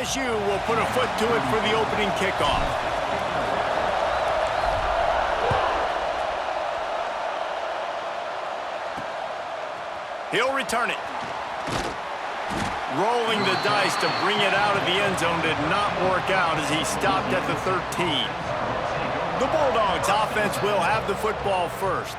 LSU will put a foot to it for the opening kickoff. He'll return it. Rolling the dice to bring it out of the end zone did not work out as he stopped at the 13. The Bulldogs offense will have the football first.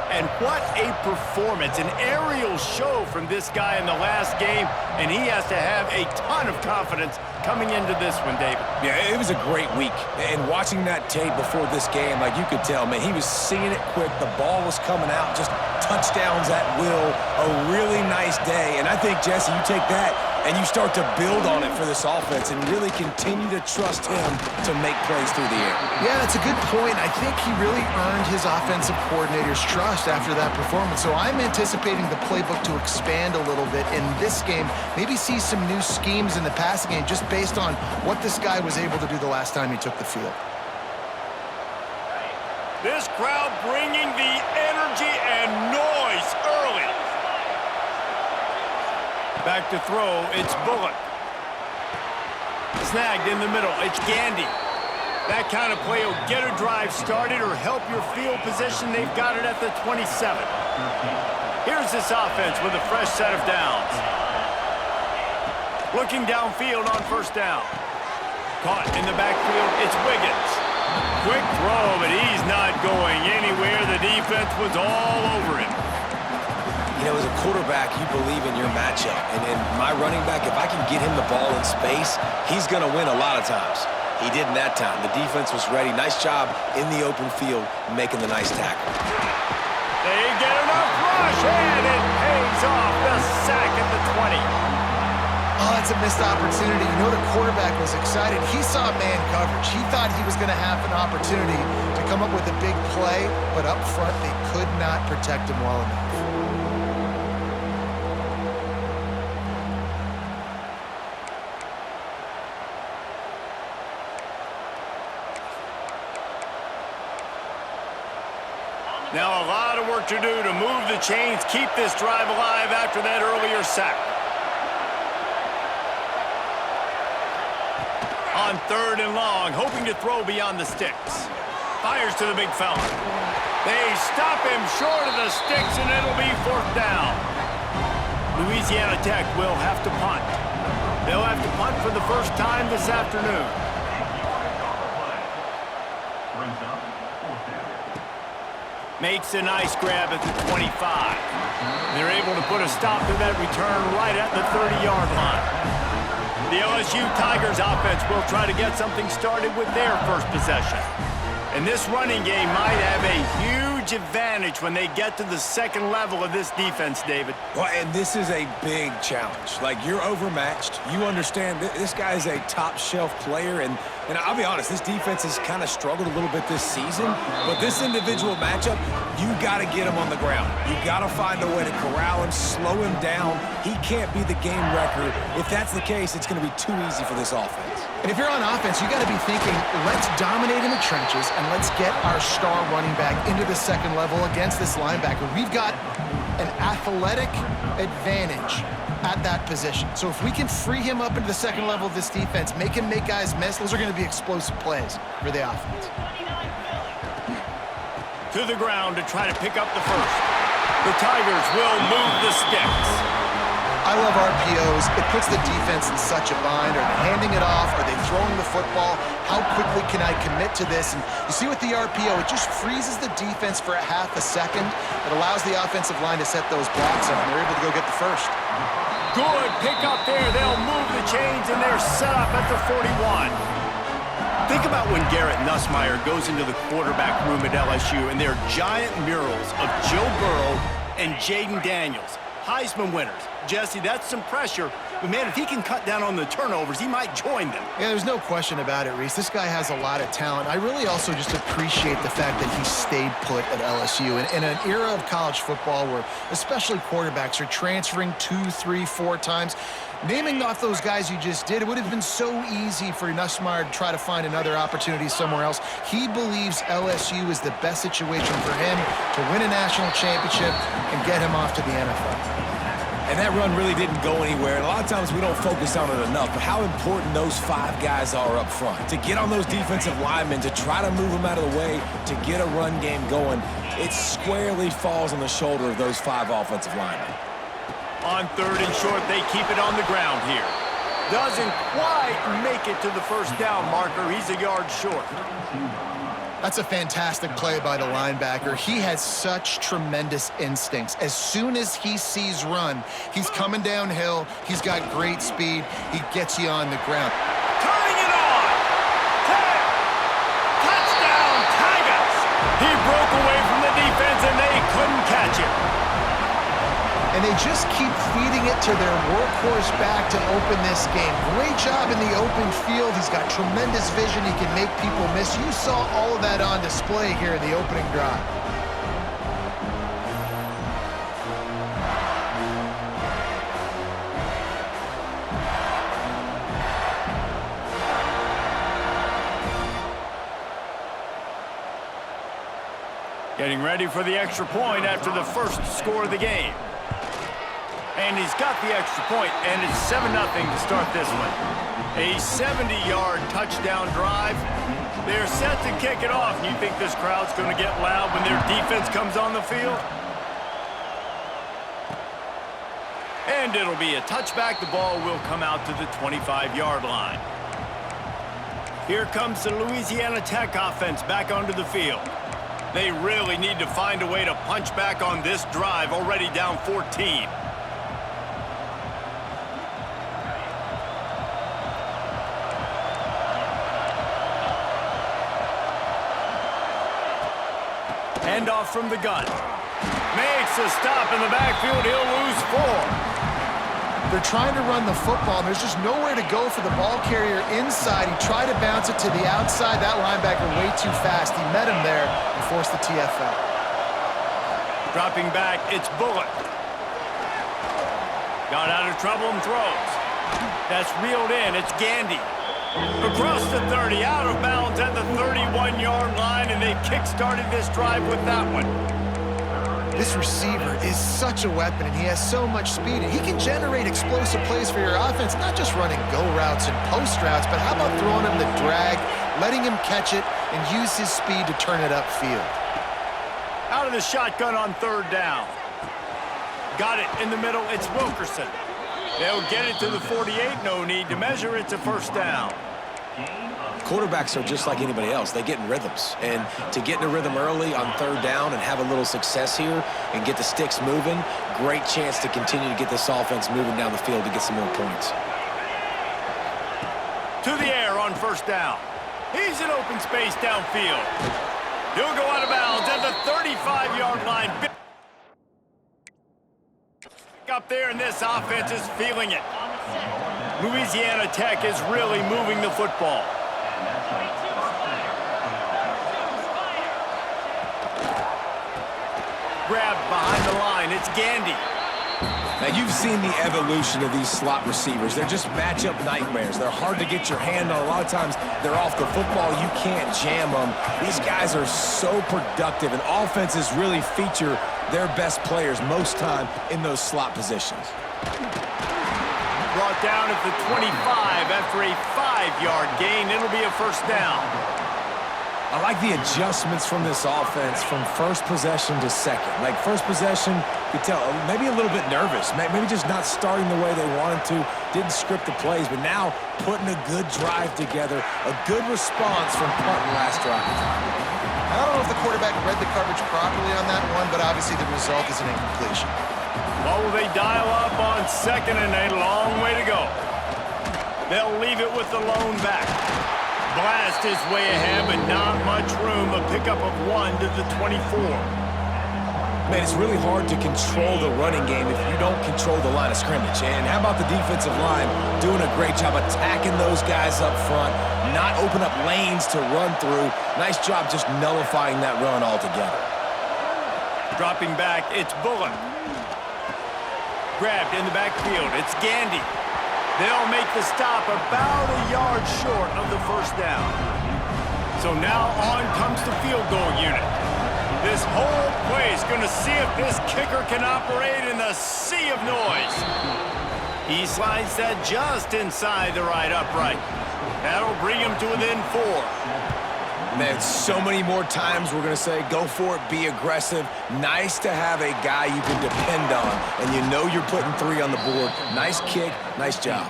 And what a performance, an aerial show from this guy in the last game, and he has to have a ton of confidence coming into this one, David. Yeah, it was a great week. And watching that tape before this game, like you could tell, man, he was seeing it quick. The ball was coming out, just touchdowns at will. A really nice day. And I think, Jesse, you take that and you start to build on it for this offense and really continue to trust him to make plays through the air. Yeah, that's a good point. I think he really earned his offensive coordinator's trust after that performance. So I'm anticipating the playbook to expand a little bit in this game, maybe see some new schemes in the passing game just based on what this guy was able to do the last time he took the field. This crowd bringing the energy and noise early. Back to throw, it's Bullock. Snagged in the middle, it's Gandy. That kind of play will get a drive started or help your field position. They've got it at the 27. Here's this offense with a fresh set of downs. Looking downfield on first down. Caught in the backfield, it's Wiggins. Quick throw, but he's not going anywhere. The defense was all over him. You know, as a quarterback, you believe in your matchup. And in my running back, if I can get him the ball in space, he's going to win a lot of times. He did in that time. The defense was ready. Nice job in the open field making the nice tackle. They get enough rush, and it pays off. The sack at the 20. Oh, that's a missed opportunity. You know the quarterback was excited. He saw man coverage. He thought he was going to have an opportunity to come up with a big play, but up front they could not protect him well enough. Now a lot of work to do to move the chains, keep this drive alive after that earlier sack. On 3rd and long, hoping to throw beyond the sticks. Fires to the big fella. They stop him short of the sticks, and it'll be 4th down. Louisiana Tech will have to punt. They'll have to punt for the first time this afternoon. Makes a nice grab at the 25. They're able to put a stop to that return right at the 30-yard line. The LSU Tigers offense will try to get something started with their first possession. And this running game might have a huge advantage when they get to the second level of this defense, David. Well, and this is a big challenge. Like, you're overmatched. You understand this guy is a top-shelf player, and I'll be honest, this defense has kind of struggled a little bit this season, but this individual matchup, you got to get him on the ground. You got to find a way to corral him, slow him down. He can't be the game wrecker. If that's the case, it's going to be too easy for this offense. And if you're on offense, you got to be thinking, let's dominate in the trenches and let's get our star running back into the second level against this linebacker. We've got an athletic advantage at that position. So if we can free him up into the second level of this defense, make him make guys miss, those are going to be explosive plays for the offense. To the ground to try to pick up the first. The Tigers will move the sticks. I love RPOs. It puts the defense in such a bind. Are they handing it off? Are they throwing the football? How quickly can I commit to this? And you see with the RPO, it just freezes the defense for a half a second. It allows the offensive line to set those blocks up, and they're able to go get the first. Good pick up there. They'll move the chains, and they're set up at the 41. Think about when Garrett Nussmeier goes into the quarterback room at LSU, and there are giant murals of Joe Burrow and Jaden Daniels, Heisman winners. Jesse, that's some pressure. But, man, if he can cut down on the turnovers, he might join them. Yeah, there's no question about it, Reese. This guy has a lot of talent. I really also just appreciate the fact that he stayed put at LSU. In an era of college football where especially quarterbacks are transferring 2, 3, 4 times, naming off those guys you just did, it would have been so easy for Nussmeier to try to find another opportunity somewhere else. He believes LSU is the best situation for him to win a national championship and get him off to the NFL. And that run really didn't go anywhere. And a lot of times we don't focus on it enough, but how important those 5 guys are up front. To get on those defensive linemen, to try to move them out of the way, to get a run game going, it squarely falls on the shoulder of those 5 offensive linemen. On 3rd and short, they keep it on the ground here. Doesn't quite make it to the first down marker. He's a yard short. That's a fantastic play by the linebacker. He has such tremendous instincts. As soon as he sees run, he's coming downhill. He's got great speed. He gets you on the ground. Turning it on. 10. Touchdown, Tigers. He broke away from the defense, and they couldn't catch him. And they just keep feeding it to their workhorse back to open this game. Great job in the open field. He's got tremendous vision. He can make people miss. You saw all of that on display here in the opening drive. Getting ready for the extra point after the first score of the game. And he's got the extra point, and it's 7-0 to start this one. A 70-yard touchdown drive. They're set to kick it off. You think this crowd's going to get loud when their defense comes on the field? And it'll be a touchback. The ball will come out to the 25-yard line. Here comes the Louisiana Tech offense back onto the field. They really need to find a way to punch back on this drive, already down 14. Handoff from the gun. Makes a stop in the backfield. He'll lose 4. They're trying to run the football, and there's just nowhere to go for the ball carrier inside. He tried to bounce it to the outside. That linebacker way too fast. He met him there and forced the TFL. Dropping back, it's Bullock. Got out of trouble and throws. That's reeled in. It's Gandy. Across the 30, out of bounds at the 31-yard line, and they kick-started this drive with that one. This receiver is such a weapon, and he has so much speed, and he can generate explosive plays for your offense, not just running go routes and post routes, but how about throwing him the drag, letting him catch it, and use his speed to turn it upfield. Out of the shotgun on 3rd down. Got it in the middle. It's Wilkerson. They'll get it to the 48. No need to measure. It's a first down. Quarterbacks are just like anybody else. They get in rhythms. And to get in a rhythm early on 3rd down and have a little success here and get the sticks moving, great chance to continue to get this offense moving down the field to get some more points. To the air on 1st down. He's in open space downfield. He'll go out of bounds at the 35-yard line. Up there, and this offense is feeling it. Louisiana Tech is really moving the football. Grabbed behind the line. It's Gandy. Now, you've seen the evolution of these slot receivers. They're just matchup nightmares. They're hard to get your hand on. A lot of times, they're off the football. You can't jam them. These guys are so productive, and offenses really feature their best players most time in those slot positions. Brought down at the 25 after a 5-yard gain. It'll be a first down. I like the adjustments from this offense from first possession to second. Like first possession, you could tell maybe a little bit nervous, maybe just not starting the way they wanted to, didn't script the plays, but now putting a good drive together, a good response from punting last drive. I don't know if the quarterback read the coverage properly on that one, but obviously the result is an incompletion. What will they dial up on 2nd and a long way to go? They'll leave it with the lone back. Blast his way ahead, but not much room. A pickup of 1 to the 24. Man, it's really hard to control the running game if you don't control the line of scrimmage. And how about the defensive line doing a great job attacking those guys up front, not open up lanes to run through. Nice job just nullifying that run altogether. Dropping back, it's Bullock. Grabbed in the backfield, it's Gandy. They'll make the stop about a yard short of the first down. So now on comes the field goal unit. This whole play is going to see if this kicker can operate in the sea of noise. He slides that just inside the right upright. That'll bring him to within 4. Man, so many more times we're going to say, go for it, be aggressive. Nice to have a guy you can depend on, and you know you're putting 3 on the board. Nice kick, nice job.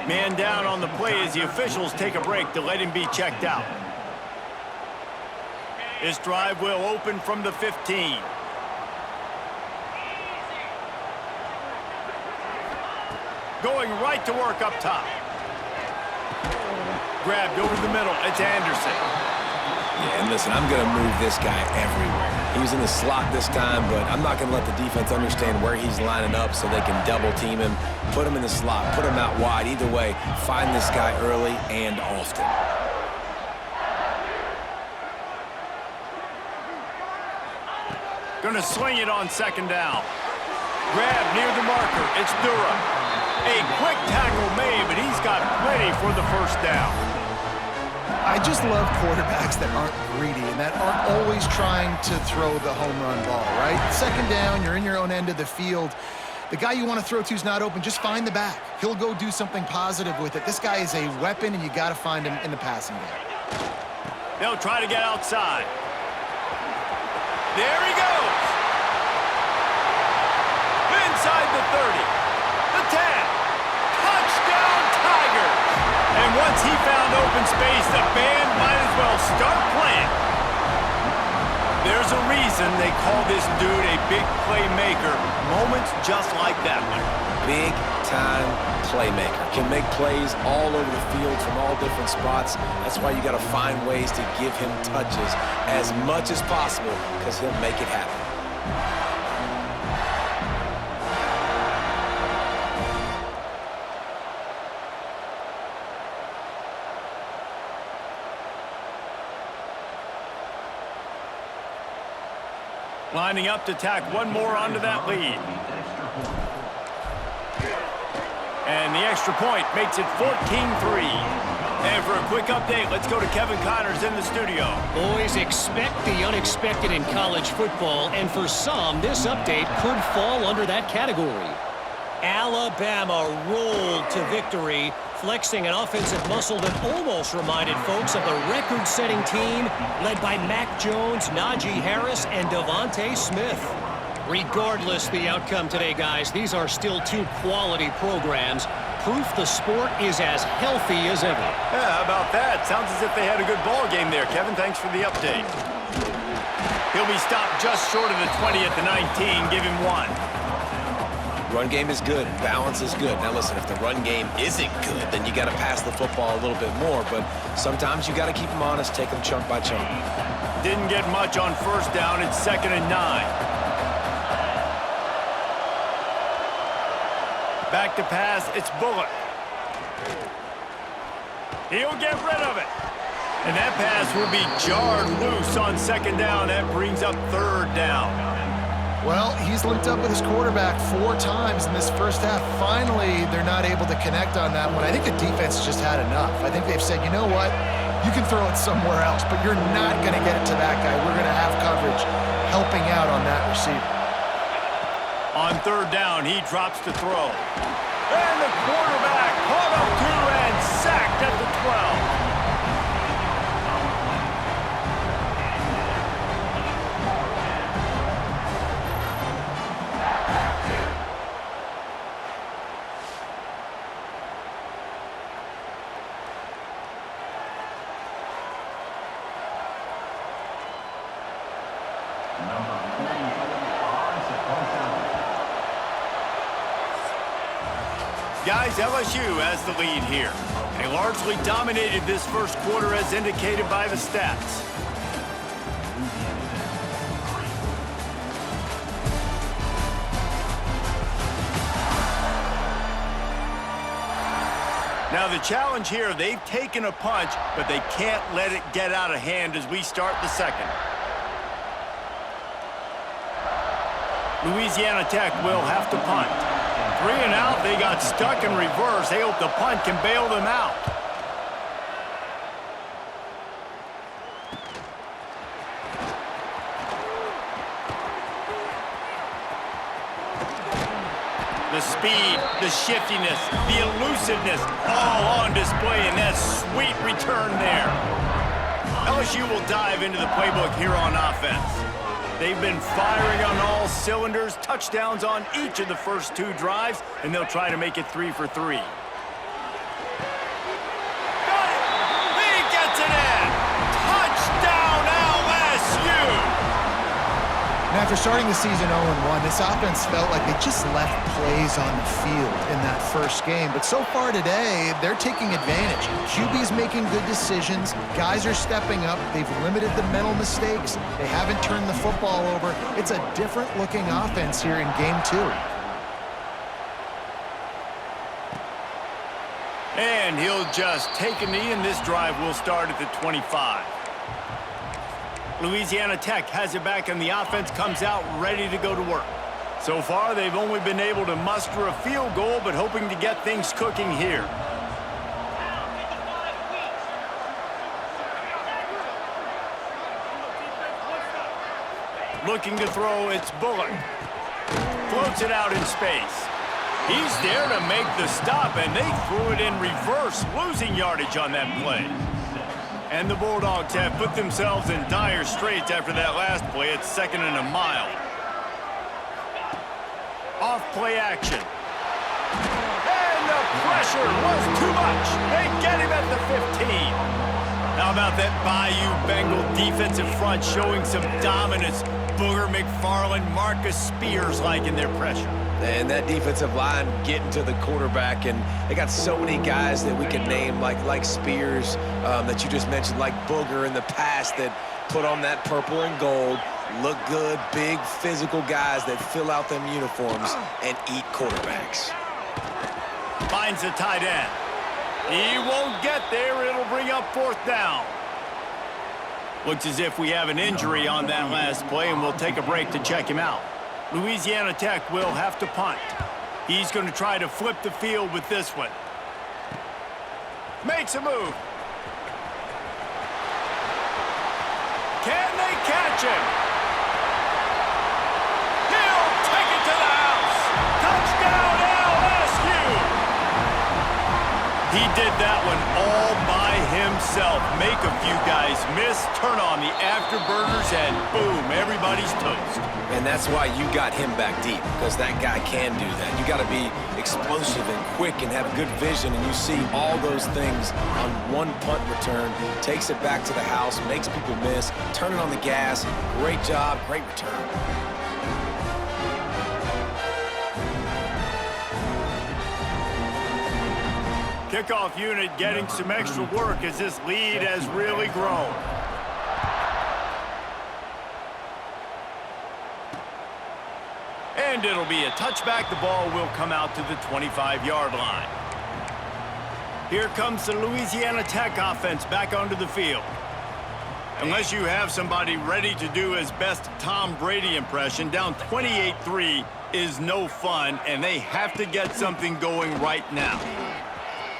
Man down on the play as the officials take a break to let him be checked out. This drive will open from the 15. Going right to work up top. Grabbed over the middle. It's Anderson. Yeah, and listen, I'm going to move this guy everywhere. He was in the slot this time, but I'm not going to let the defense understand where he's lining up so they can double team him, put him in the slot, put him out wide. Either way, find this guy early and often. Going to swing it on second down. Grab near the marker. It's Durham. A quick tackle made, but he's got plenty for the first down. I just love quarterbacks that aren't greedy and that aren't always trying to throw the home run ball, right? Second down, you're in your own end of the field. The guy you want to throw to is not open. Just find the back. He'll go do something positive with it. This guy is a weapon, and you got to find him in the passing game. They'll try to get outside. There he goes. Inside the 30. The 10. Touchdown, Tigers. And once he found open space, the band might as well start playing. There's a reason they call this dude a big playmaker. Moments just like that one. Big-time playmaker. Can make plays all over the field from all different spots. That's why you got to find ways to give him touches as much as possible, because he'll make it happen. Lining up to tack one more onto that lead. And the extra point makes it 14-3. And for a quick update, let's go to Kevin Connors in the studio. Boys, expect the unexpected in college football, and for some, this update could fall under that category. Alabama rolled to victory, flexing an offensive muscle that almost reminded folks of the record-setting team led by Mac Jones, Najee Harris, and Devontae Smith. Regardless the outcome today, guys, these are still 2 quality programs. Proof the sport is as healthy as ever. Yeah, how about that? Sounds as if they had a good ball game there, Kevin. Thanks for the update. He'll be stopped just short of the 20 at the 19. Give him 1. Run game is good. Balance is good. Now, listen, if the run game isn't good, then you got to pass the football a little bit more. But sometimes you got to keep them honest, take them chunk by chunk. Didn't get much on first down. It's 2nd and 9. Back to pass. It's Bullock. He'll get rid of it. And that pass will be jarred loose on second down. That brings up 3rd down. Well, he's linked up with his quarterback 4 times in this first half. Finally, they're not able to connect on that one. I think the defense just had enough. I think they've said, you know what? You can throw it somewhere else, but you're not going to get it to that guy. We're going to have coverage helping out on that receiver. On 3rd down, he drops to throw. And the quarterback caught up to and sacked at the 12. Guys, LSU has the lead here. They largely dominated this first quarter as indicated by the stats. Now the challenge here, they've taken a punch, but they can't let it get out of hand as we start the second. Louisiana Tech will have to punt. 3 and out, they got stuck in reverse. They hope the punt can bail them out. The speed, the shiftiness, the elusiveness, all on display in that sweet return there. LSU will dive into the playbook here on offense. They've been firing on all cylinders, touchdowns on each of the first 2 drives, and they'll try to make it 3 for 3. Got it! He gets it in! Touchdown LSU! And after starting the season 0-1, this offense felt like they just left plays on the field in that first game. But so far today, they're taking advantage. QB's making good decisions. Guys are stepping up. They've limited the mental mistakes. They haven't turned the football over. It's a different-looking offense here in Game 2. And he'll just take a knee, and this drive will start at the 25. Louisiana Tech has it back, and the offense comes out ready to go to work. So far, they've only been able to muster a field goal, but hoping to get things cooking here. Looking to throw, it's Bullock. Floats it out in space. He's there to make the stop, and they threw it in reverse, losing yardage on that play. And the Bulldogs have put themselves in dire straits after that last play. It's 2nd and a mile. Off play action. And the pressure was too much. They get him at the 15. How about that Bayou Bengal defensive front showing some dominance? Booger McFarland, Marcus Spears-like in their pressure. And that defensive line getting to the quarterback, and they got so many guys that we can name like Spears that you just mentioned, like Booger in the past, that put on that purple and gold, look good, big physical guys that fill out them uniforms and eat quarterbacks. Finds the tight end. He won't get there. It'll bring up 4th down. Looks as if we have an injury on that last play, and we'll take a break to check him out. Louisiana Tech will have to punt. He's going to try to flip the field with this one. Makes a move. Can they catch him? He'll take it to the house. Touchdown LSU! He did that one all by himself. Make a few guys miss, turn on the afterburners, and boom, everybody's toast. And that's why you got him back deep, because that guy can do that. You got to be explosive and quick and have good vision, and you see all those things on one punt return. Takes it back to the house, makes people miss, turning on the gas. Great job, great return. Kickoff unit getting some extra work as this lead has really grown. And it'll be a touchback. The ball will come out to the 25-yard line. Here comes the Louisiana Tech offense back onto the field. Unless you have somebody ready to do his best Tom Brady impression, down 28-3 is no fun, and they have to get something going right now.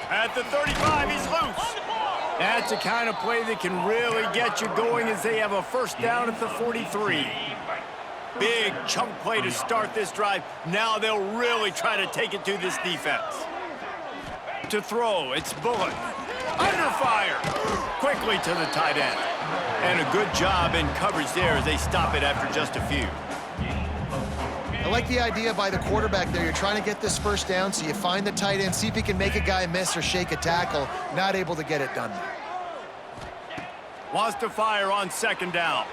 At the 35, he's loose. That's the kind of play that can really get you going as they have a 1st down at the 43. Big chunk play to start this drive. Now they'll really try to take it to this defense. To throw, it's Bullock. Under fire. Quickly to the tight end. And a good job in coverage there as they stop it after just a few. I like the idea by the quarterback there. You're trying to get this 1st down, so you find the tight end, see if he can make a guy miss or shake a tackle. Not able to get it done. Wants to fire on 2nd down.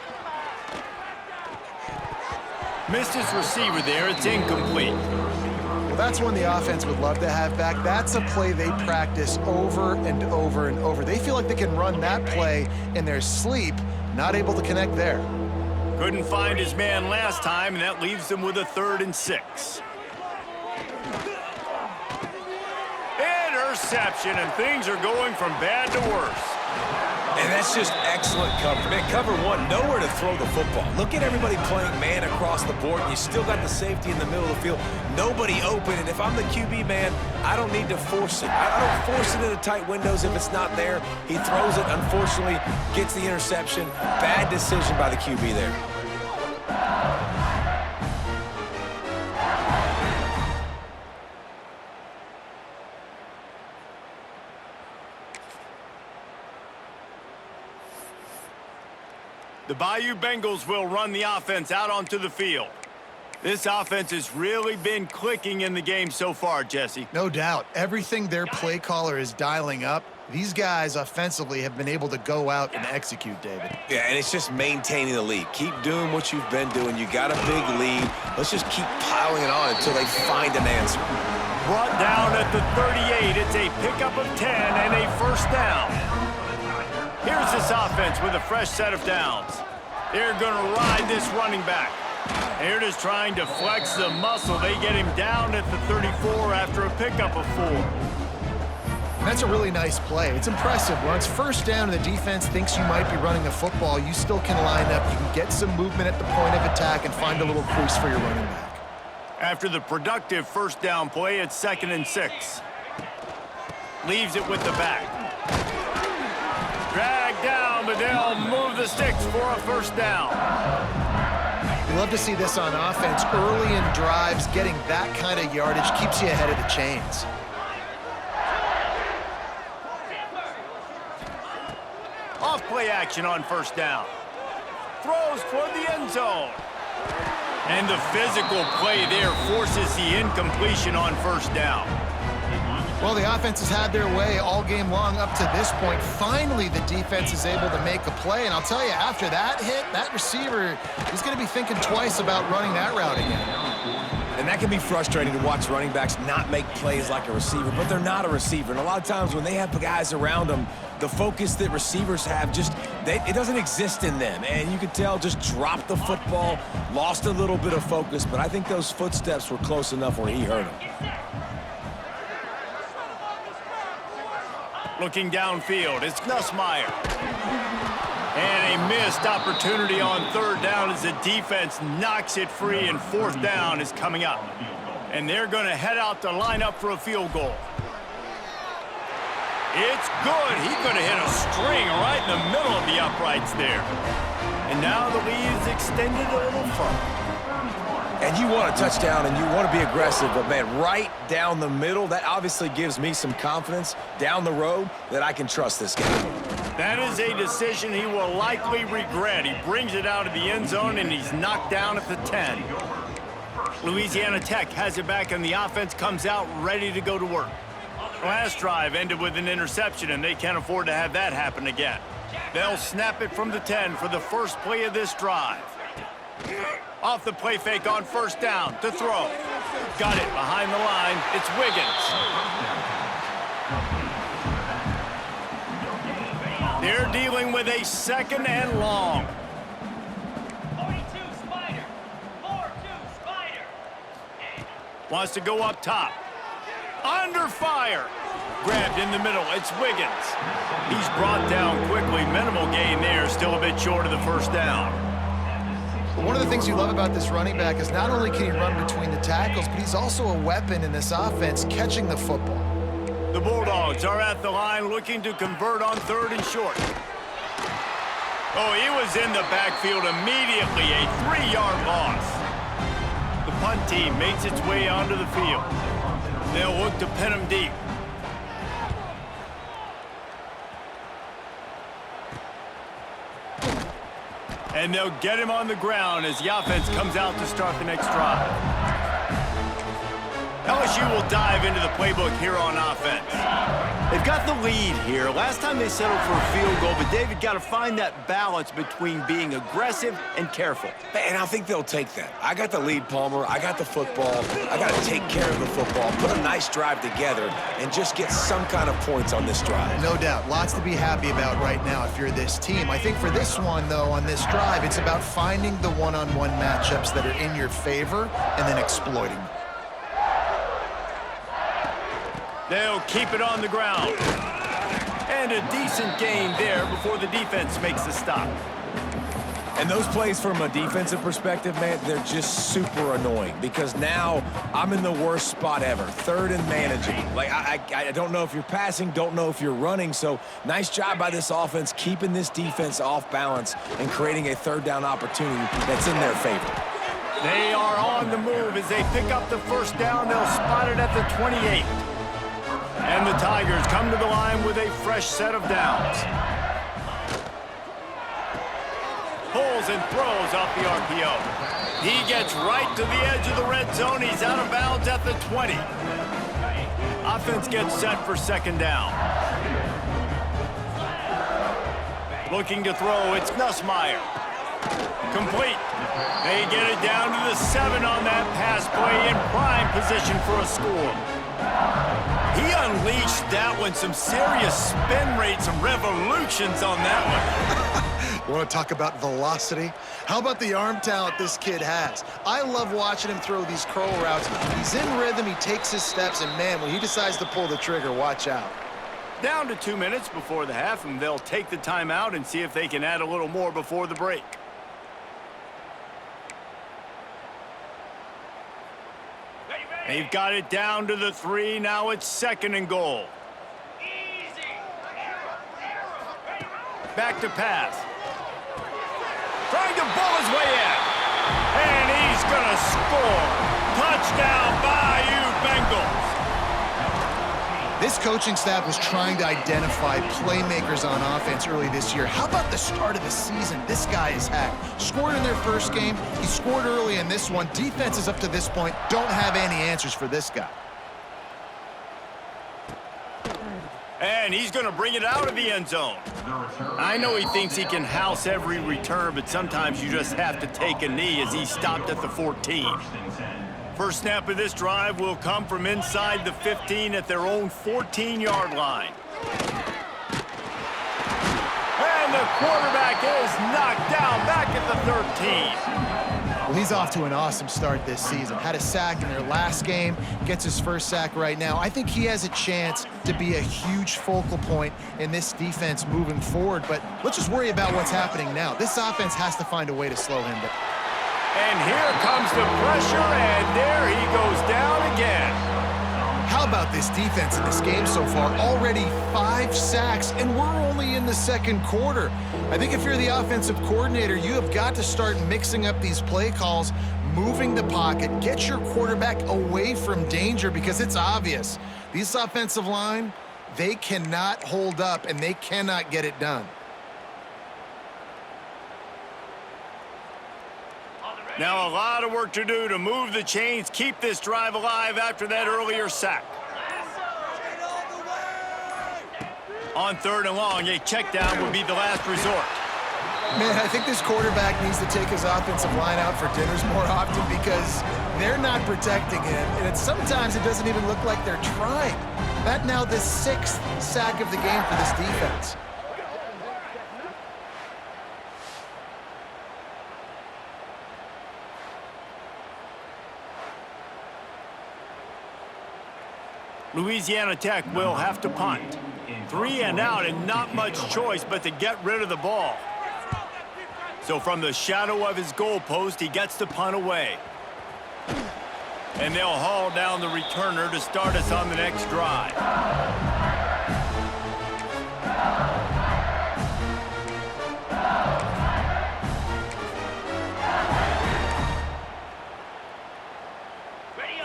Missed his receiver there. It's incomplete. Well, that's one the offense would love to have back. That's a play they practice over and over and over. They feel like they can run that play in their sleep. Not able to connect there. Couldn't find his man last time, and that leaves them with a 3rd and 6. Interception, and things are going from bad to worse. And that's just excellent coverage. Man, cover one, nowhere to throw the football. Look at everybody playing man across the board, and you still got the safety in the middle of the field. Nobody open, and if I'm the QB, man, I don't need to force it. I don't force it into tight windows if it's not there. He throws it, unfortunately, gets the interception. Bad decision by the QB there. The Bayou Bengals will run the offense out onto the field. This offense has really been clicking in the game so far, Jesse. No doubt. Everything their play caller is dialing up, these guys offensively have been able to go out and execute, David. Yeah, and it's just maintaining the lead. Keep doing what you've been doing. You got a big lead. Let's just keep piling it on until they find an answer. Brought down at the 38. It's a pickup of 10 and a first down. Here's this offense with a fresh set of downs. They're going to ride this running back. They're just trying to flex the muscle. They get him down at the 34 after a pickup of 4. That's a really nice play. It's impressive. When it's first down and the defense thinks you might be running the football, you still can line up. You can get some movement at the point of attack and find a little crease for your running back. After the productive first down play, it's 2nd and 6. Leaves it with the back. Drag down, but they'll move the sticks for a first down. We love to see this on offense. Early in drives, getting that kind of yardage keeps you ahead of the chains. Off play action on first down. Throws toward the end zone. And the physical play there forces the incompletion on first down. Well, the offense has had their way all game long up to this point. Finally, the defense is able to make a play. And I'll tell you, after that hit, that receiver is going to be thinking twice about running that route again. And that can be frustrating to watch running backs not make plays like a receiver, but they're not a receiver. And a lot of times when they have the guys around them, the focus that receivers have it doesn't exist in them. And you could tell just dropped the football, lost a little bit of focus, but I think those footsteps were close enough where he heard them. Looking downfield, it's Nussmeier. And a missed opportunity on third down as the defense knocks it free, and fourth down is coming up. And they're going to head out to line up for a field goal. It's good. He's going to hit a string right in the middle of the uprights there. And now the lead is extended a little further. And you want a touchdown and you want to be aggressive, but man, right down the middle, that obviously gives me some confidence down the road that I can trust this guy. That is a decision he will likely regret. He brings it out of the end zone and he's knocked down at the 10. Louisiana Tech has it back and the offense comes out ready to go to work. Last drive ended with an interception and they can't afford to have that happen again. They'll snap it from the 10 for the first play of this drive. Off the play fake on first down to throw. Got it behind the line. It's Wiggins. They're dealing with a 2nd and long. 42 Spider. 4-2 Spider. Wants to go up top. Under fire. Grabbed in the middle. It's Wiggins. He's brought down quickly. Minimal gain there. Still a bit short of the first down. One of the things you love about this running back is not only can he run between the tackles, but he's also a weapon in this offense, catching the football. The Bulldogs are at the line looking to convert on 3rd and short. Oh, he was in the backfield immediately, a 3-yard loss. The punt team makes its way onto the field. They'll look to pin him deep. And they'll get him on the ground as the offense comes out to start the next drive. LSU will dive into the playbook here on offense. They've got the lead here. Last time they settled for a field goal, but David got to find that balance between being aggressive and careful. And I think they'll take that. I got the lead, Palmer. I got the football. I got to take care of the football, put a nice drive together, and just get some kind of points on this drive. No doubt. Lots to be happy about right now if you're this team. I think for this one, though, on this drive, it's about finding the one-on-one matchups that are in your favor and then exploiting them. They'll keep it on the ground. And a decent gain there before the defense makes the stop. And those plays from a defensive perspective, man, they're just super annoying because now I'm in the worst spot ever, 3rd and manageable. Like, I don't know if you're passing, don't know if you're running, so nice job by this offense keeping this defense off balance and creating a 3rd down opportunity that's in their favor. They are on the move as they pick up the first down. They'll spot it at the 28. And the Tigers come to the line with a fresh set of downs. Pulled rolls and throws off the RPO. He gets right to the edge of the red zone. He's out of bounds at the 20. Offense gets set for second down. Looking to throw, it's Nussmeier. Complete. They get it down to the 7 on that pass play in prime position for a score. He unleashed that one. Some serious spin rates, some revolutions on that one. You want to talk about velocity? How about the arm talent this kid has? I love watching him throw these curl routes. He's in rhythm, he takes his steps, and man, when he decides to pull the trigger, watch out. Down to 2 minutes before the half, and they'll take the timeout and see if they can add a little more before the break. They've got it down to the 3. Now it's 2nd and goal. Back to pass. Trying to ball his way in. And he's going to score. Touchdown, Bayou Bengals. This coaching staff was trying to identify playmakers on offense early this year. How about the start of the season this guy has had? Scored in their first game. He scored early in this one. Defenses up to this point don't have any answers for this guy. And he's going to bring it out of the end zone. I know he thinks he can house every return, but sometimes you just have to take a knee as he stopped at the 14. First snap of this drive will come from inside the 15 at their own 14-yard line. And the quarterback is knocked down back at the 13. Well, he's off to an awesome start this season. Had a sack in their last game, gets his first sack right now. I think he has a chance to be a huge focal point in this defense moving forward, but let's just worry about what's happening now. This offense has to find a way to slow him down. And here comes the pressure, and there he goes down again. How about this defense in this game so far? Already 5 sacks, and we're only in the second quarter. I think if you're the offensive coordinator, you have got to start mixing up these play calls, moving the pocket, get your quarterback away from danger, because it's obvious. This offensive line, they cannot hold up, and they cannot get it done. Now a lot of work to do to move the chains, keep this drive alive after that earlier sack. On 3rd and long, a check down would be the last resort. Man, I think this quarterback needs to take his offensive line out for dinners more often because they're not protecting him. And sometimes it doesn't even look like they're trying. That now the 6th sack of the game for this defense. Louisiana Tech will have to punt. 3 and out and not much choice but to get rid of the ball. So from the shadow of his goalpost, he gets the punt away. And they'll haul down the returner to start us on the next drive.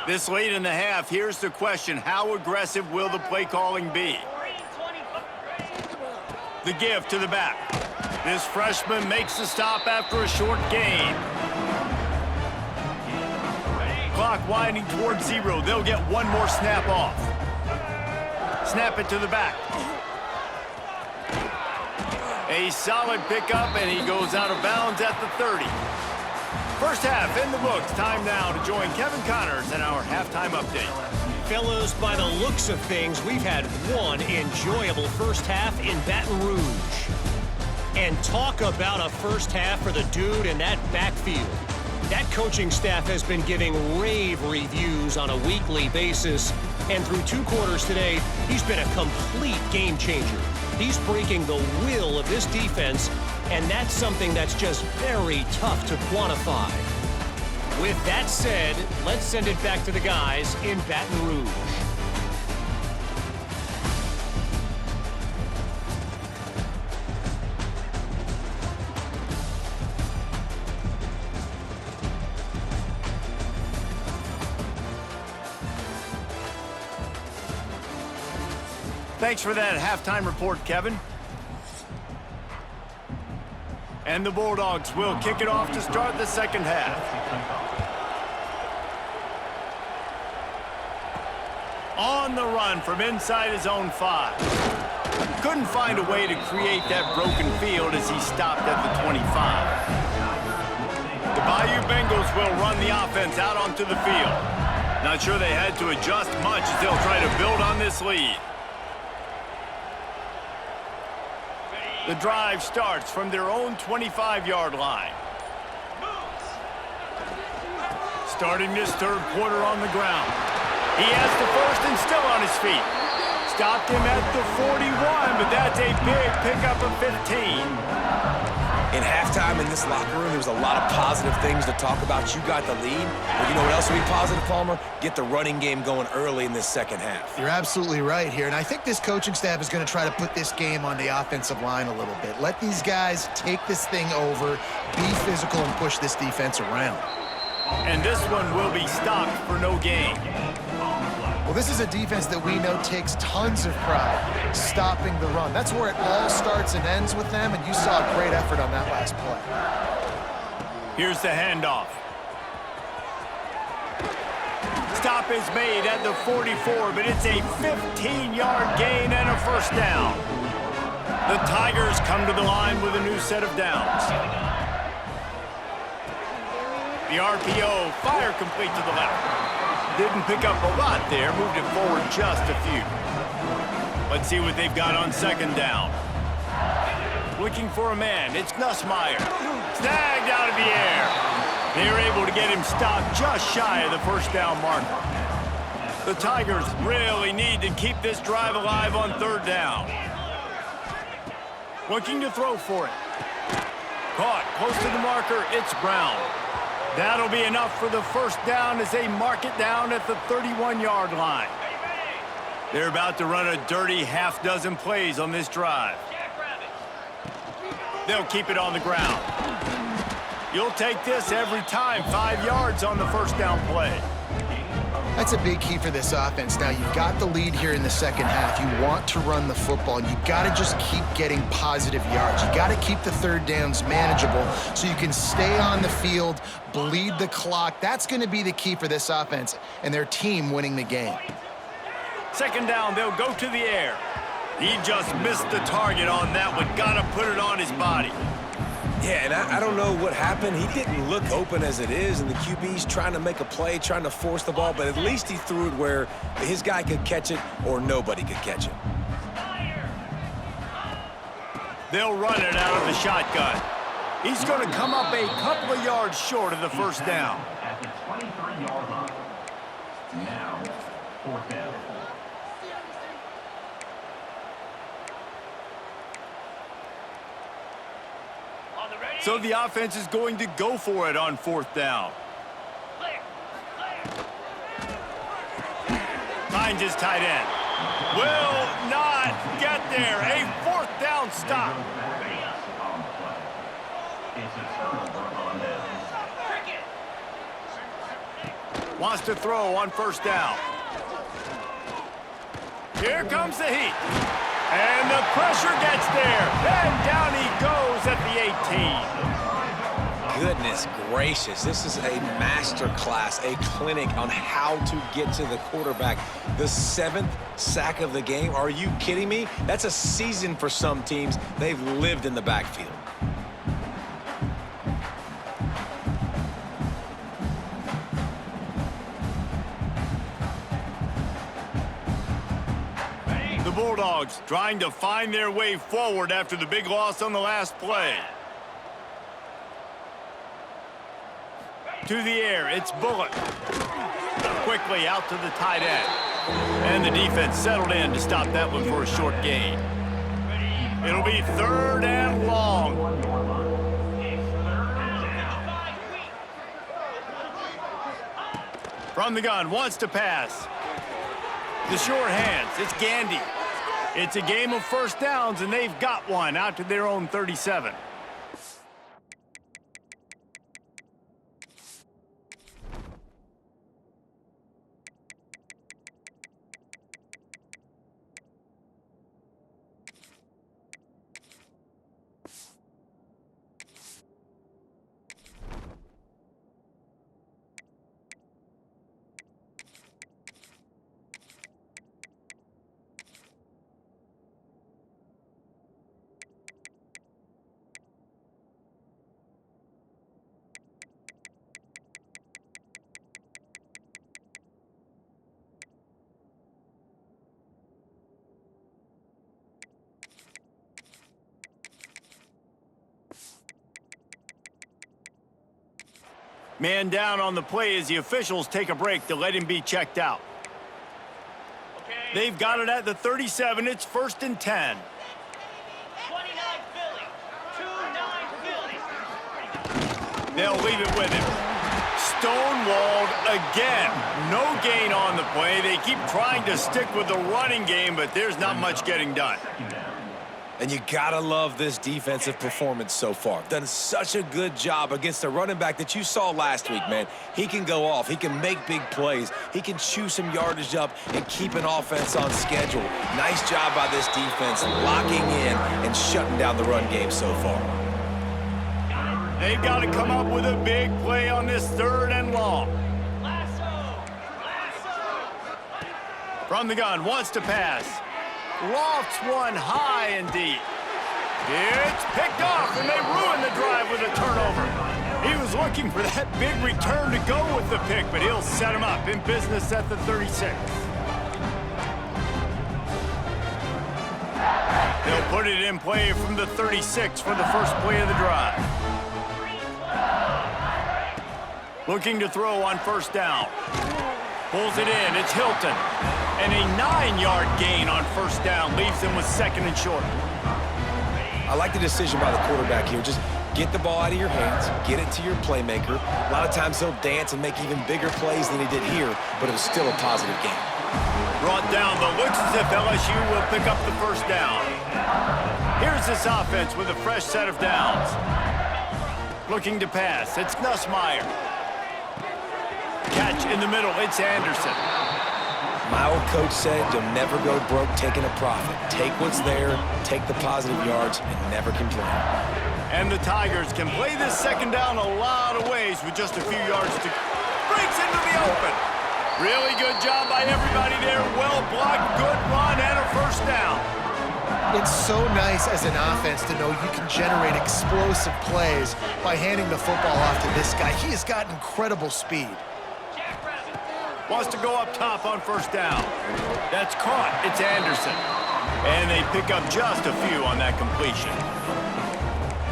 This late in the half, here's the question. How aggressive will the play calling be? The give to the back. This freshman makes the stop after a short gain. Clock winding towards 0. They'll get one more snap off. Snap it to the back. A solid pickup, and he goes out of bounds at the 30. First half in the books. Time now to join Kevin Connors in our halftime update. Fellows, by the looks of things, we've had one enjoyable first half in Baton Rouge. And talk about a first half for the dude in that backfield. That coaching staff has been giving rave reviews on a weekly basis. And through 2 quarters today, he's been a complete game changer. He's breaking the will of this defense, and that's something that's just very tough to quantify. With that said, let's send it back to the guys in Baton Rouge. Thanks for that halftime report, Kevin. And the Bulldogs will kick it off to start the second half. On the run from inside his own 5. Couldn't find a way to create that broken field as he stopped at the 25. The Bayou Bengals will run the offense out onto the field. Not sure they had to adjust much as they'll try to build on this lead. The drive starts from their own 25-yard line. Starting this third quarter on the ground. He has the first and still on his feet. Stopped him at the 41, but that's a big pickup of 15. In halftime in this locker room, there was a lot of positive things to talk about. You got the lead. But you know what else will be positive, Palmer? Get the running game going early in this second half. You're absolutely right here, and I think this coaching staff is going to try to put this game on the offensive line a little bit. Let these guys take this thing over, be physical, and push this defense around. And this one will be stopped for no gain. Well, this is a defense that we know takes tons of pride stopping the run. That's where it all starts and ends with them, and you saw a great effort on that last play. Here's the handoff. Stop is made at the 44, but it's a 15-yard gain and a first down. The Tigers come to the line with a new set of downs. The RPO, fire complete to the left. Didn't pick up a lot there, moved it forward just a few. Let's see what they've got on second down. Looking for a man, it's Nussmeier. Snagged out of the air. They're able to get him stopped just shy of the first down marker. The Tigers really need to keep this drive alive on third down. Looking to throw for it. Caught close to the marker, it's Brown. That'll be enough for the first down as they mark it down at the 31-yard line. They're about to run a dirty half-dozen plays on this drive. They'll keep it on the ground. You'll take this every time, 5 yards on the first down play. That's a big key for this offense. Now, you've got the lead here in the second half. You want to run the football, and you got to just keep getting positive yards. You got to keep the third downs manageable so you can stay on the field, bleed the clock. That's going to be the key for this offense and their team winning the game. Second down, they'll go to the air. He just missed the target on that one. Got to put it on his body. Yeah, and I don't know what happened. He didn't look open as it is, and the QB's trying to make a play, trying to force the ball, but at least he threw it where his guy could catch it or nobody could catch it. They'll run it out of the shotgun. He's going to come up a couple of yards short of the first down. At the 23-yard line. Now, fourth down. So the offense is going to go for it on fourth down. Finds his tight end. Will not get there. A fourth down stop. Wants to throw on first down. Here comes the heat. And the pressure gets there. And down he goes at the 18. Goodness gracious, this is a master class, a clinic on how to get to the quarterback. The 7th sack of the game. Are you kidding me? That's a season for some teams. They've lived in the backfield. The Bulldogs trying to find their way forward after the big loss on the last play. To the air, it's Bullock. Quickly out to the tight end. And the defense settled in to stop that one for a short gain. It'll be third and long. From the gun, wants to pass. The short hands, it's Gandy. It's a game of first downs, and they've got one out to their own 37. Man down on the play as the officials take a break to let him be checked out. They've got it at the 37. It's 1st and 10. 29 Philly. 2-9 Philly. They'll leave it with him. Stonewalled again. No gain on the play. They keep trying to stick with the running game, but there's not much getting done. And you gotta love this defensive performance so far. Done such a good job against a running back that you saw last week, man. He can go off. He can make big plays. He can chew some yardage up and keep an offense on schedule. Nice job by this defense locking in and shutting down the run game so far. They've got to come up with a big play on this 3rd and long. Lasso. From the gun, wants to pass. Lofts one high and deep. It's picked off, and they ruin the drive with a turnover. He was looking for that big return to go with the pick, but he'll set him up in business at the 36. They'll put it in play from the 36 for the first play of the drive. Looking to throw on 1st down. Pulls it in. It's Hilton. And a 9-yard gain on 1st down leaves them with 2nd and short. I like the decision by the quarterback here. Just get the ball out of your hands, get it to your playmaker. A lot of times he'll dance and make even bigger plays than he did here, but it was still a positive game. Brought down, but looks as if LSU will pick up the 1st down. Here's this offense with a fresh set of downs. Looking to pass. It's Nussmeier. Catch in the middle. It's Anderson. My old coach said you'll never go broke taking a profit. Take what's there, take the positive yards, and never complain. And the Tigers can play this 2nd down a lot of ways with just a few yards to... Breaks into the open. Really good job by everybody there. Well blocked, good run, and a 1st down. It's so nice as an offense to know you can generate explosive plays by handing the football off to this guy. He has got incredible speed. Wants to go up top on 1st down. That's caught. It's Anderson. And they pick up just a few on that completion.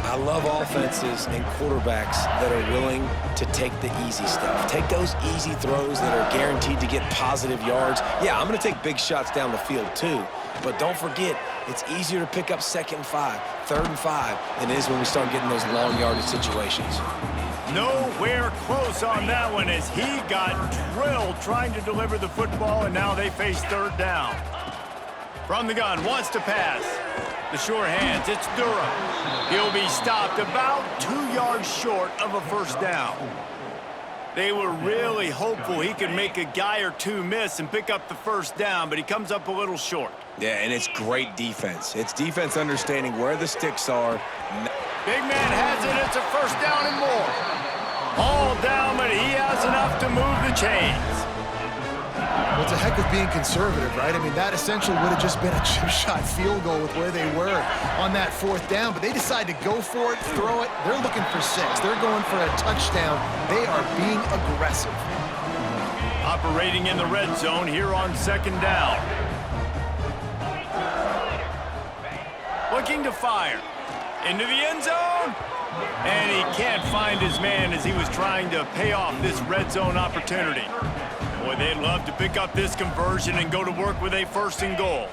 I love offenses and quarterbacks that are willing to take the easy stuff. Take those easy throws that are guaranteed to get positive yards. Yeah, I'm going to take big shots down the field too. But don't forget, it's easier to pick up 2nd and 5, 3rd and 5 than it is when we start getting those long yardage situations. Nowhere close on that one as he got drilled trying to deliver the football, and now they face 3rd down. From the gun, wants to pass. The sure hands, it's Durham. He'll be stopped about 2 yards short of a 1st down. They were really hopeful he could make a guy or two miss and pick up the 1st down, but he comes up a little short. Yeah, and it's great defense. It's defense understanding where the sticks are. Big man has it. It's a 1st down and more. All down, but he has enough to move the chains. Well, it's a heck of being conservative, right? I mean, that essentially would have just been a chip shot field goal with where they were on that 4th down, but they decide to go for it, throw it. They're looking for 6. They're going for a touchdown. They are being aggressive. Operating in the red zone here on 2nd down. Looking to fire. Into the end zone. And he can't find his man as he was trying to pay off this red zone opportunity. Boy, they'd love to pick up this conversion and go to work with a 1st and goal.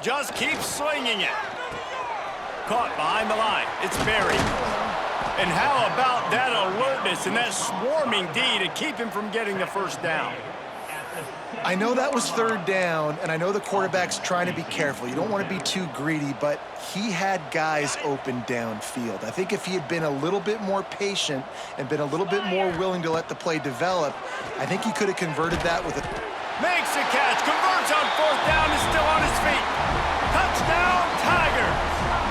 Just keep slinging it. Caught behind the line. It's Berry. And how about that alertness and that swarming D to keep him from getting the 1st down? I know that was 3rd down, and I know the quarterback's trying to be careful. You don't want to be too greedy, but he had guys open downfield. I think if he had been a little bit more patient and been a little bit more willing to let the play develop, I think he could have converted that with a... Makes a catch, converts on 4th down, is still on his feet. Touchdown, Tigers!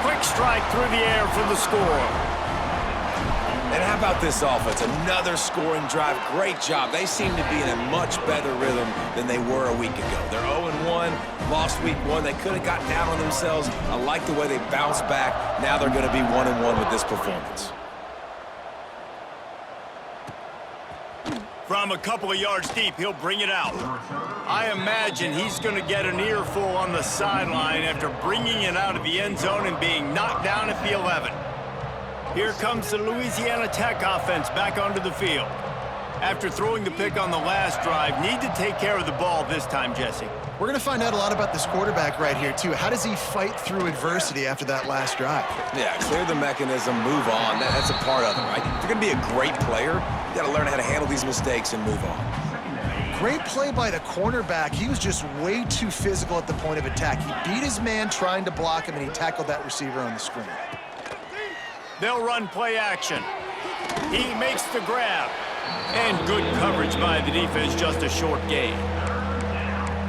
Quick strike through the air for the score. And how about this offense? Another scoring drive. Great job. They seem to be in a much better rhythm than they were a week ago. They're 0-1, lost week 1. They could have got down on themselves. I like the way they bounced back. Now they're going to be 1-1 with this performance. From a couple of yards deep, he'll bring it out. I imagine he's going to get an earful on the sideline after bringing it out of the end zone and being knocked down at the 11. Here comes the Louisiana Tech offense back onto the field. After throwing the pick on the last drive, need to take care of the ball this time, Jesse. We're going to find out a lot about this quarterback right here, too. How does he fight through adversity after that last drive? Yeah, clear the mechanism, move on. That's a part of it, right? If you're going to be a great player, you got to learn how to handle these mistakes and move on. Great play by the cornerback. He was just way too physical at the point of attack. He beat his man trying to block him, and he tackled that receiver on the screen. They'll run play action. He makes the grab. And good coverage by the defense, just a short gain.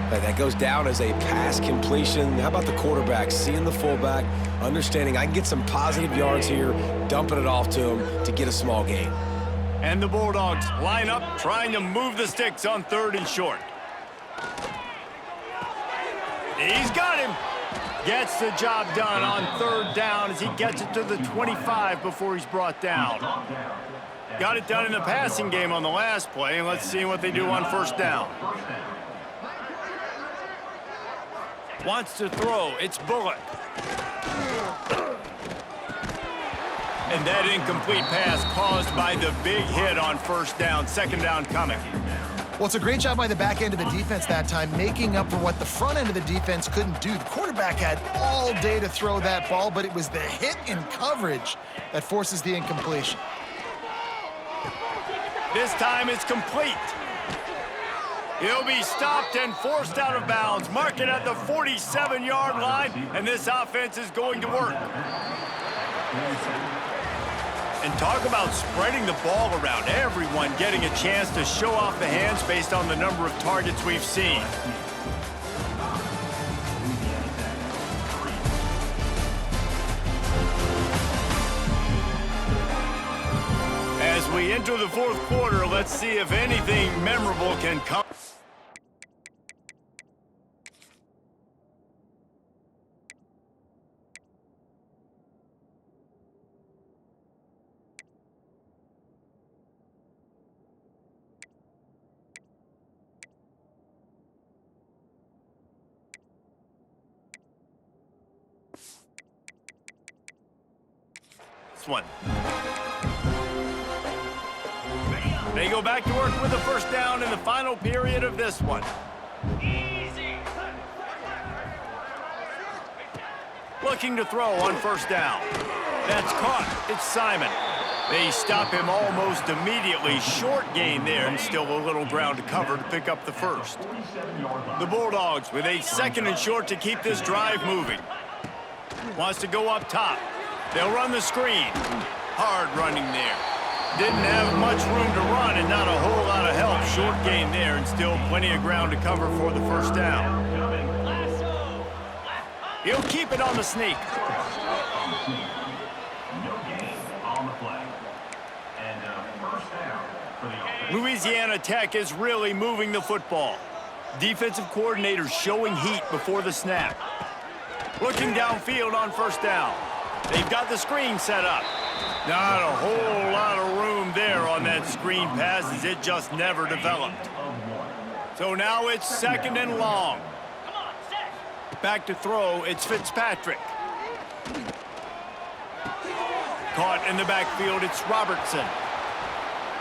That goes down as a pass completion. How about the quarterback seeing the fullback, understanding I can get some positive yards here, dumping it off to him to get a small gain. And the Bulldogs line up, trying to move the sticks on 3rd and short. He's got him. Gets the job done on 3rd down as he gets it to the 25 before he's brought down. Got it done in the passing game on the last play, and let's see what they do on 1st down. Wants to throw. It's Bullock. And that incomplete pass caused by the big hit on 1st down. 2nd down coming. Well, it's a great job by the back end of the defense that time, making up for what the front end of the defense couldn't do. The quarterback had all day to throw that ball, but it was the hit in coverage that forces the incompletion. This time it's complete. He'll be stopped and forced out of bounds. Mark it at the 47-yard line, and this offense is going to work. And talk about spreading the ball around. Everyone getting a chance to show off the hands based on the number of targets we've seen. As we enter the 4th quarter, let's see if anything memorable can come. This one. They go back to work with the 1st down in the final period of this one. Easy. Looking to throw on 1st down. That's caught. It's Simon. They stop him almost immediately. Short gain there, and still a little ground to cover to pick up the 1st. The Bulldogs with a 2nd and short to keep this drive moving. Wants to go up top. They'll run the screen. Hard running there. Didn't have much room to run and not a whole lot of help. Short gain there and still plenty of ground to cover for the 1st down. He'll keep it on the sneak. No gain on the play. And 1st down for the offense. Louisiana Tech is really moving the football. Defensive coordinators showing heat before the snap. Looking downfield on 1st down. They've got the screen set up. Not a whole lot of room there on that screen pass as it just never developed. So now it's 2nd and long. Come on, set. Back to throw, it's Fitzpatrick. Caught in the backfield, it's Robertson.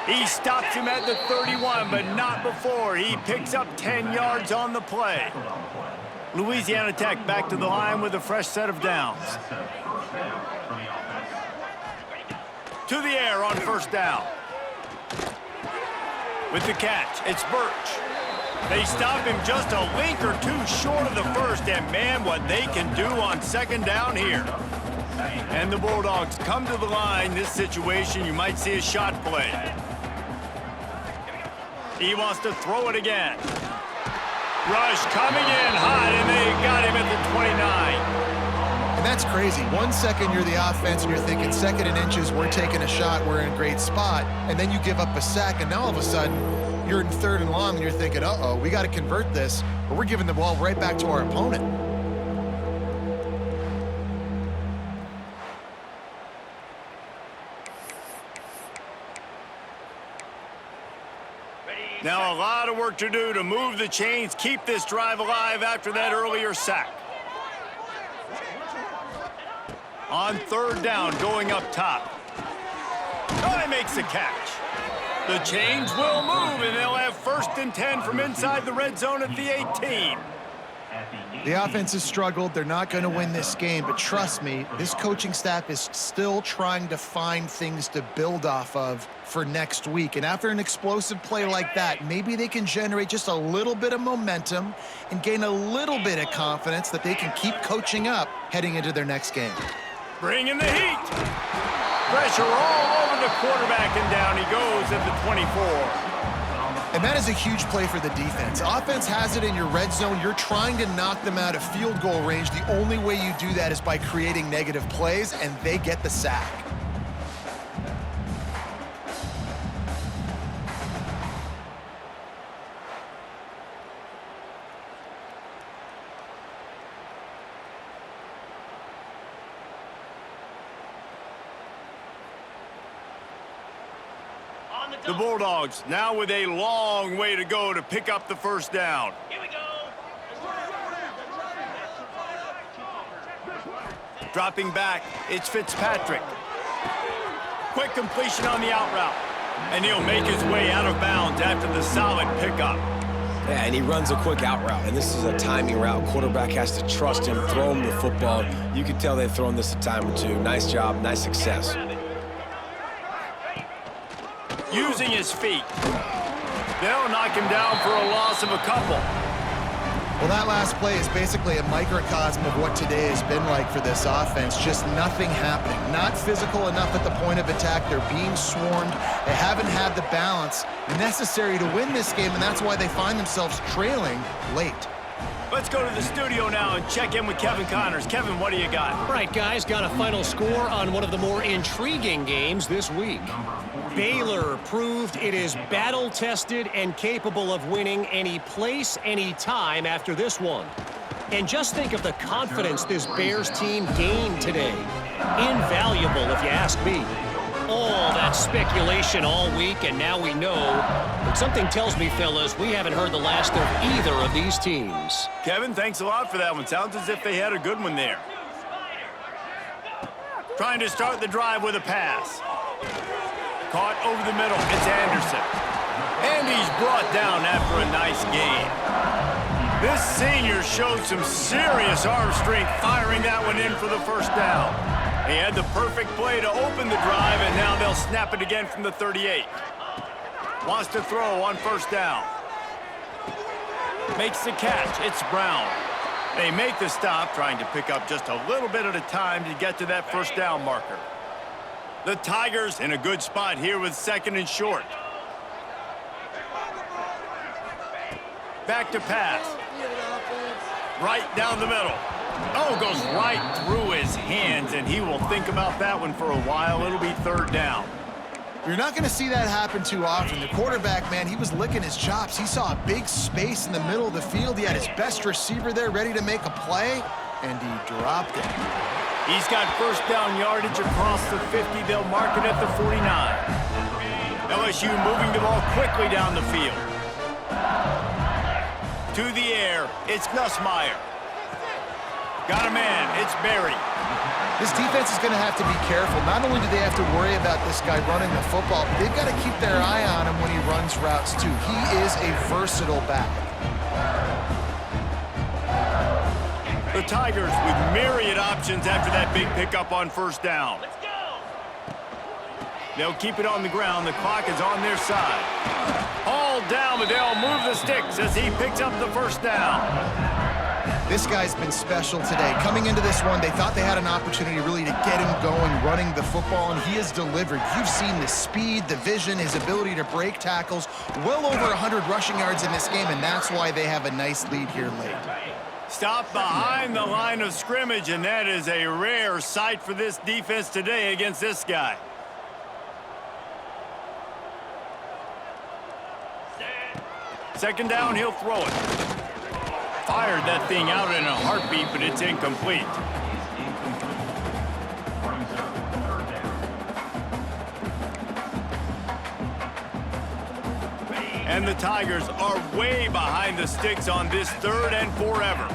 He stops him at the 31, but not before. He picks up 10 yards on the play. Louisiana Tech back to the line with a fresh set of downs. To the air on 1st down. With the catch, it's Birch. They stop him just a link or two short of the 1st, and man, what they can do on 2nd down here. And the Bulldogs come to the line. This situation, you might see a shot play. He wants to throw it again. Rush coming in hot, and they got him at the 29. And that's crazy. 1 second you're the offense and you're thinking 2nd and inches, we're taking a shot, we're in a great spot, and then you give up a sack, and now all of a sudden you're in 3rd and long and you're thinking, uh-oh, we got to convert this, or we're giving the ball right back to our opponent. Now a lot of work to do to move the chains, keep this drive alive after that earlier sack. On third down, going up top. Oh, he makes the catch. The chains will move, and they'll have 1st and 10 from inside the red zone at the 18. The offense has struggled. They're not going to win this game, but trust me, this coaching staff is still trying to find things to build off of for next week. And after an explosive play like that, maybe they can generate just a little bit of momentum and gain a little bit of confidence that they can keep coaching up heading into their next game. Bring in the heat. Pressure all over the quarterback, and down he goes at the 24. And that is a huge play for the defense. Offense has it in your red zone. You're trying to knock them out of field goal range. The only way you do that is by creating negative plays, and they get the sack. The Bulldogs now with a long way to go to pick up the 1st down. Here we go. Dropping back, it's Fitzpatrick. Quick completion on the out route. And he'll make his way out of bounds after the solid pickup. Yeah, and he runs a quick out route, and this is a timing route. Quarterback has to trust him, throw him the football. You can tell they've thrown this a time or two. Nice job, nice success. Using his feet. They'll knock him down for a loss of a couple. Well, that last play is basically a microcosm of what today has been like for this offense. Just nothing happening. Not physical enough at the point of attack. They're being swarmed. They haven't had the balance necessary to win this game, and that's why they find themselves trailing late. Let's go to the studio now and check in with Kevin Connors. Kevin, what do you got? All right, guys, got a final score on one of the more intriguing games this week. Baylor proved it is battle-tested and capable of winning any place, any time after this one. And just think of the confidence this Bears team gained today. Invaluable, if you ask me. All that speculation all week, and now we know. But something tells me, fellas, we haven't heard the last of either of these teams. Kevin, thanks a lot for that one. Sounds as if they had a good one there. Trying to start the drive with a pass. Caught over the middle. It's Anderson. And he's brought down after a nice game. This senior showed some serious arm strength firing that one in for the 1st down. He had the perfect play to open the drive, and now they'll snap it again from the 38. Wants to throw on 1st down. Makes the catch. It's Brown. They make the stop, trying to pick up just a little bit at a time to get to that 1st down marker. The Tigers in a good spot here with 2nd and short. Back to pass. Right down the middle. Oh, goes right through his hands, and he will think about that one for a while. It'll be 3rd down. You're not going to see that happen too often. The quarterback, man, he was licking his chops. He saw a big space in the middle of the field. He had his best receiver there ready to make a play, and he dropped it. He's got 1st down yardage across the 50. They'll mark it at the 49. LSU moving the ball quickly down the field. To the air, it's Nussmeier. Got a man, it's Berry. This defense is going to have to be careful. Not only do they have to worry about this guy running the football, but they've got to keep their eye on him when he runs routes too. He is a versatile back. The Tigers with myriad options after that big pickup on 1st down. Let's go. They'll keep it on the ground. The clock is on their side. All down, but they'll move the sticks as he picks up the 1st down. This guy's been special today. Coming into this one, they thought they had an opportunity really to get him going, running the football, and he has delivered. You've seen the speed, the vision, his ability to break tackles. Well over 100 rushing yards in this game, and that's why they have a nice lead here late. Stop behind the line of scrimmage, and that is a rare sight for this defense today against this guy. Second down, he'll throw it. Fired that thing out in a heartbeat, but it's incomplete. And the Tigers are way behind the sticks on this 3rd and forever.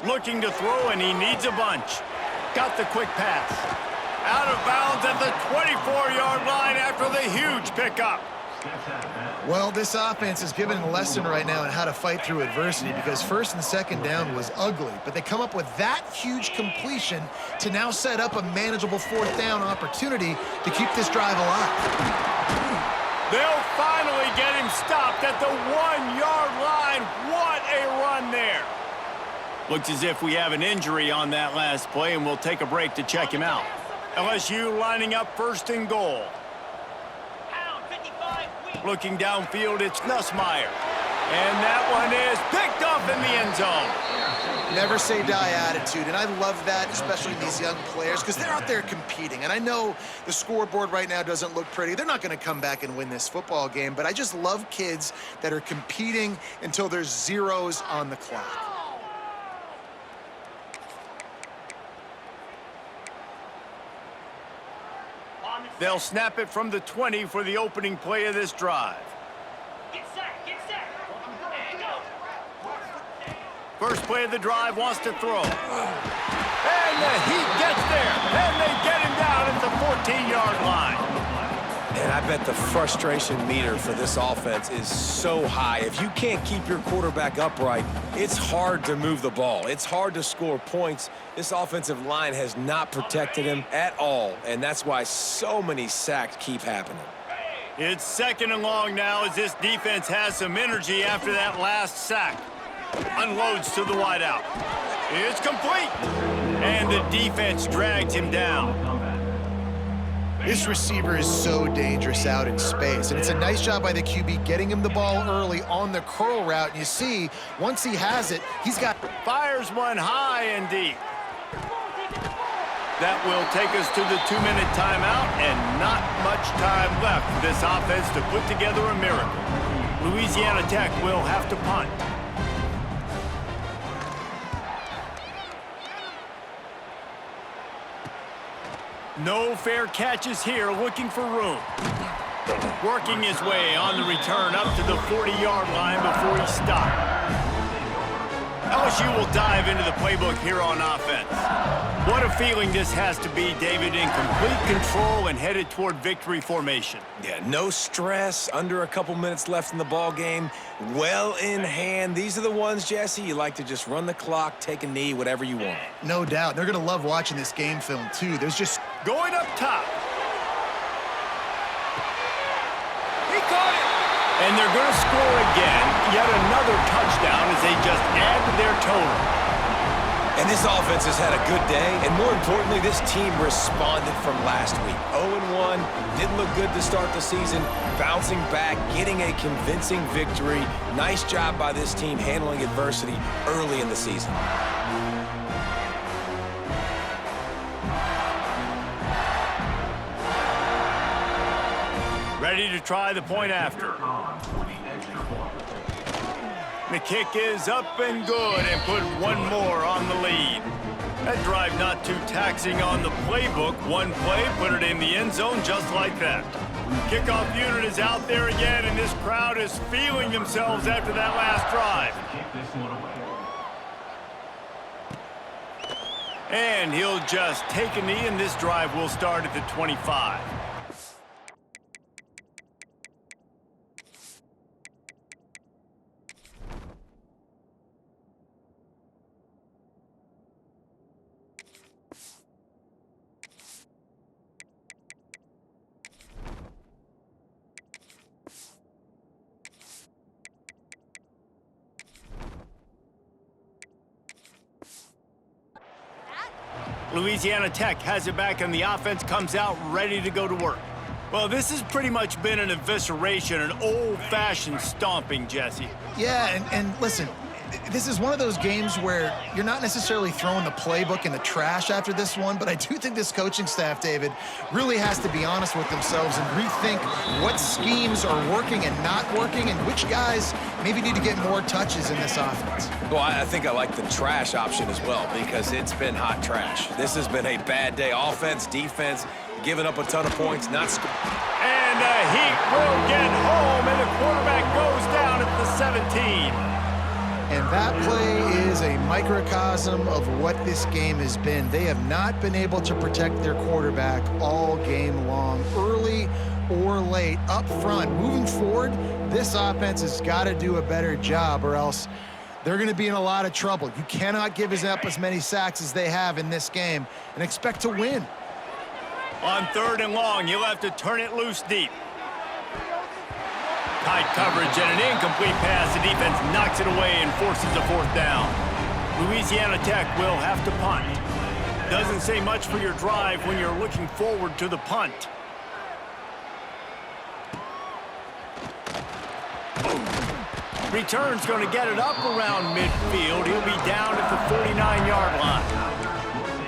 Looking to throw, and he needs a bunch. Got the quick pass. Out of bounds at the 24-yard line after the huge pickup. Well, this offense is given a lesson right now on how to fight through adversity, because 1st and 2nd down was ugly, but they come up with that huge completion to now set up a manageable 4th down opportunity to keep this drive alive. They'll finally get him stopped at the 1-yard line. What a run there. Looks as if we have an injury on that last play, and we'll take a break to check him out. LSU lining up 1st and goal. Looking downfield, it's Nussmeier. And that one is picked up in the end zone. Never say die attitude, and I love that, especially in these young players, because they're out there competing. And I know the scoreboard right now doesn't look pretty. They're not going to come back and win this football game, but I just love kids that are competing until there's zeros on the clock. They'll snap it from the 20 for the opening play of this drive. Get set, and go. First play of the drive, wants to throw. And the Heat gets there, and they get him down at the 14-yard line. And I bet the frustration meter for this offense is so high. If you can't keep your quarterback upright, it's hard to move the ball. It's hard to score points. This offensive line has not protected him at all, and that's why so many sacks keep happening. It's 2nd and long now as this defense has some energy after that last sack. Unloads to the wideout. It's complete. And the defense drags him down. This receiver is so dangerous out in space, and it's a nice job by the QB getting him the ball early on the curl route. And you see, once he has it, he's got... Fires one high and deep. That will take us to the 2-minute timeout, and not much time left for this offense to put together a miracle. Louisiana Tech will have to punt. No fair catches here, looking for room. Working his way on the return up to the 40-yard line before he stopped. LSU will dive into the playbook here on offense. What a feeling this has to be, David, in complete control and headed toward victory formation. Yeah, no stress, under a couple minutes left in the ball game, well in hand. These are the ones, Jesse, you like to just run the clock, take a knee, whatever you want. No doubt. They're going to love watching this game film, too. There's just... Going up top. He caught it. And they're going to score again. Yet another touchdown as they just add to their total. And this offense has had a good day, and more importantly, this team responded from last week. 0-1, didn't look good to start the season, bouncing back, getting a convincing victory. Nice job by this team handling adversity early in the season. Ready to try the point after. The kick is up and good, and put one more on the lead. That drive not too taxing on the playbook. One play, put it in the end zone just like that. Kickoff unit is out there again, and this crowd is feeling themselves after that last drive. And he'll just take a knee, and this drive will start at the 25. Louisiana Tech has it back, and the offense comes out ready to go to work. Well, this has pretty much been an evisceration, an old-fashioned stomping, Jesse. Yeah, and listen, this is one of those games where you're not necessarily throwing the playbook in the trash after this one, but I do think this coaching staff, David, really has to be honest with themselves and rethink what schemes are working and not working, and which guys maybe need to get more touches in this offense. Well, I think I like the trash option as well, because it's been hot trash. This has been a bad day. Offense, defense, giving up a ton of points, not scoring. And the Heat will get home, and the quarterback goes down at the 17. And that play is a microcosm of what this game has been. They have not been able to protect their quarterback all game long, early or late, up front. Moving forward, this offense has got to do a better job, or else they're going to be in a lot of trouble. You cannot give up as many sacks as they have in this game and expect to win. On 3rd and long, you'll have to turn it loose deep. Tight coverage and an incomplete pass. The defense knocks it away and forces a 4th down. Louisiana Tech will have to punt. Doesn't say much for your drive when you're looking forward to the punt. Return's going to get it up around midfield. He'll be down at the 49-yard line.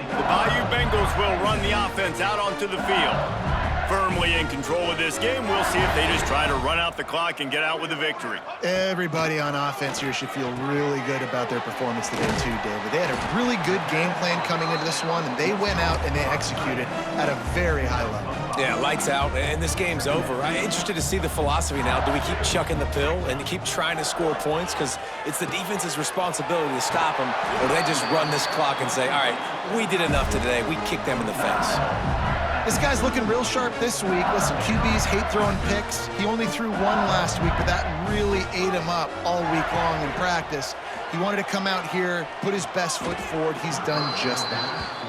The Bayou Bengals will run the offense out onto the field. Firmly in control of this game. We'll see if they just try to run out the clock and get out with a victory. Everybody on offense here should feel really good about their performance today too, David. They had a really good game plan coming into this one, and they went out and they executed at a very high level. Yeah, lights out, and this game's over. I'm interested to see the philosophy now. Do we keep chucking the pill and keep trying to score points? Because it's the defense's responsibility to stop them, or do they just run this clock and say, all right, we did enough today. We kicked them in the face. This guy's looking real sharp this week. Listen, QBs hate throwing picks. He only threw one last week, but that really ate him up all week long in practice. He wanted to come out here, put his best foot forward. He's done just that.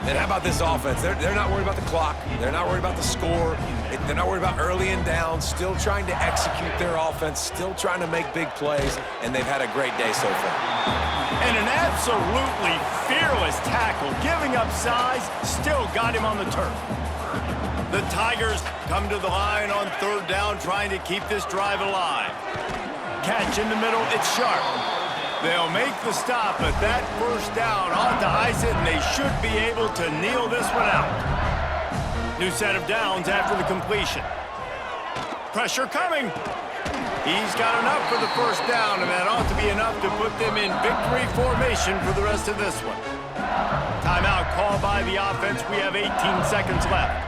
And how about this offense? They're not worried about the clock. They're not worried about the score. They're not worried about early and down. Still trying to execute their offense. Still trying to make big plays. And they've had a great day so far. And an absolutely fearless tackle. Giving up size, still got him on the turf. The Tigers come to the line on 3rd down, trying to keep this drive alive. Catch in the middle, it's sharp. They'll make the stop, but that 1st down ought to ice it, and they should be able to kneel this one out. New set of downs after the completion. Pressure coming. He's got enough for the 1st down, and that ought to be enough to put them in victory formation for the rest of this one. Timeout called by the offense. We have 18 seconds left.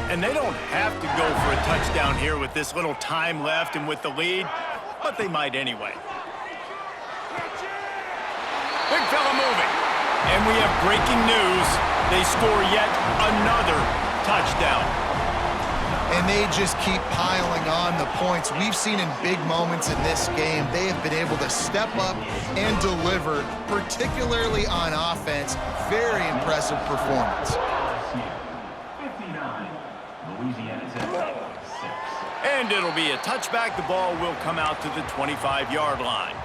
And they don't have to go for a touchdown here with this little time left and with the lead, but they might anyway. Big fella moving. And we have breaking news. They score yet another touchdown. And they just keep piling on the points. We've seen in big moments in this game, they have been able to step up and deliver, particularly on offense. Very impressive performance. 59. Louisiana Tech 6. And it'll be a touchback. The ball will come out to the 25-yard line.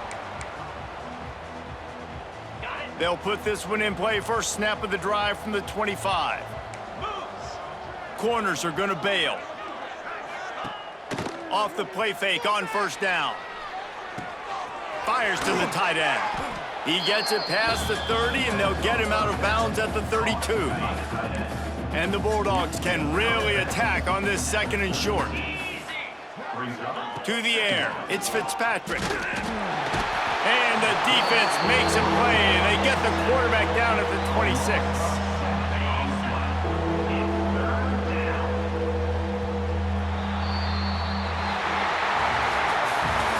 They'll put this one in play. First snap of the drive from the 25. Corners are going to bail. Off the play fake on 1st down. Fires to the tight end. He gets it past the 30, and they'll get him out of bounds at the 32. And the Bulldogs can really attack on this 2nd and short. To the air. It's Fitzpatrick. And the defense makes a play, and they get the quarterback down at the 26.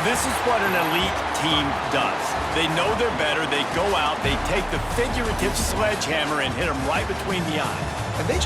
This is what an elite team does. They know they're better. They go out. They take the figurative sledgehammer and hit them right between the eyes. And they